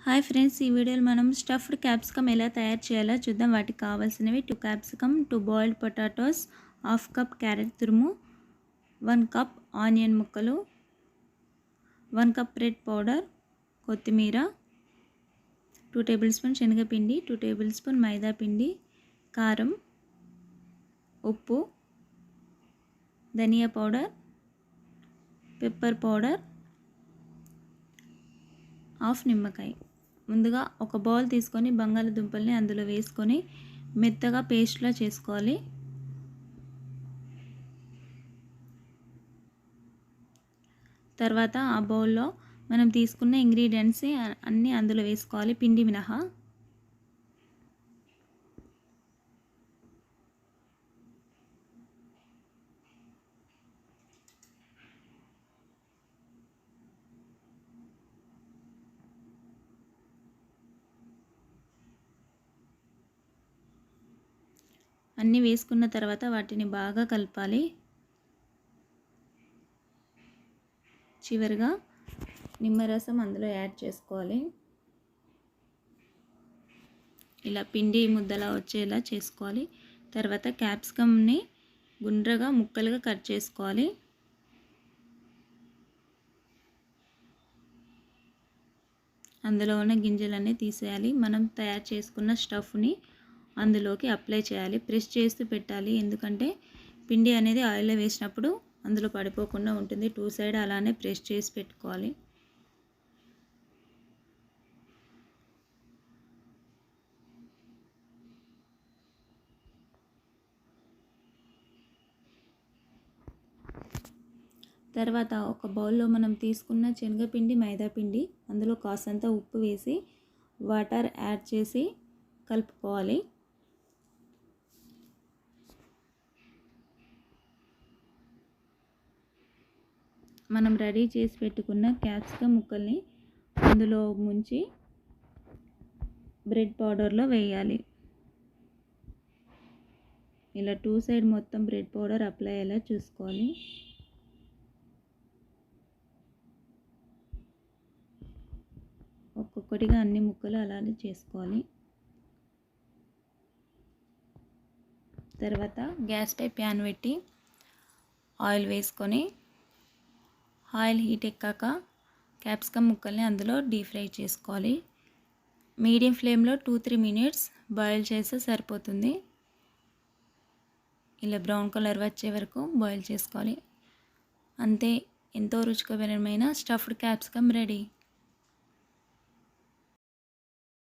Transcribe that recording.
Hi friends, ఈ వీడియోలో మనం స్టఫ్డ్ క్యాప్సికమ్ ఎలా తయారు చేయాలో చూద్దాం. వాటికి కావాల్సినవి 2 capsicum, 2 boiled potatoes, half cup carrot తురుము, 1 కప్ ఆనియన్ ముక్కలు, 1 కప్ రెడ్ పౌడర్, కొత్తిమీర, 2 టేబుల్ స్పూన్ శనగపిండి, 2 టేబుల్ స్పూన్ మైదా పిండి, కారం, ఉప్పు, ధనియా పౌడర్, పెప్పర్ పౌడర్, హాఫ్ నిమ్మకాయ. ముందుగా ఒక బౌల్ తీసుకొని బంగాళదుంపల్ని అందులో వేసుకొని మెత్తగా పేస్ట్లా చేసుకోవాలి. తర్వాత ఆ బౌల్లో మనం తీసుకున్న ఇంగ్రీడియంట్స్ అన్నీ అందులో వేసుకోవాలి, పిండి మినహా. అన్నీ వేసుకున్న తర్వాత వాటిని బాగా కలపాలి. చివరిగా నిమ్మరసం అందులో యాడ్ చేసుకోవాలి. ఇలా పిండి ముద్దలా వచ్చేలా చేసుకోవాలి. తర్వాత క్యాప్సికమ్ని గుండ్రగా ముక్కలుగా కట్ చేసుకోవాలి. అందులో ఉన్న గింజలన్నీ తీసేయాలి. మనం తయారు చేసుకున్న స్టఫ్ని అందులోకి అప్లై చేయాలి. ప్రెస్ చేస్తూ పెట్టాలి, ఎందుకంటే పిండి అనేది ఆయిల్లో వేసినప్పుడు అందులో పడిపోకుండా ఉంటుంది. 2 సైడ్ అలానే ప్రెస్ చేసి పెట్టుకోవాలి. తర్వాత ఒక బౌల్లో మనం తీసుకున్న శనగపిండి, మైదాపిండి, అందులో కాసంత ఉప్పు వేసి వాటర్ యాడ్ చేసి కలుపుకోవాలి. మనం రెడీ చేసి పెట్టుకున్న క్యాప్సికమ్ ముక్కల్ని అందులో ముంచి బ్రెడ్ పౌడర్లో వేయాలి. ఇలా 2 సైడ్ మొత్తం బ్రెడ్ పౌడర్ అప్లై అయ్యేలా చూసుకోవాలి. ఒక్కొక్కటిగా అన్ని ముక్కలు అలానే చేసుకోవాలి. తర్వాత గ్యాస్ పై ప్యాన్ పెట్టి ఆయిల్ వేసుకొని ఆయిల్ హీట్ ఎక్కాక క్యాప్సికమ్ ముక్కల్ని అందులో డీప్ ఫ్రై చేసుకోవాలి. మీడియం ఫ్లేమ్లో 2-3 మినిట్స్ బాయిల్ చేస్తే సరిపోతుంది. ఇలా బ్రౌన్ కలర్ వచ్చే వరకు బాయిల్ చేసుకోవాలి. అంతే, ఎంతో రుచికరమైన స్టఫ్డ్ క్యాప్సికమ్ రెడీ.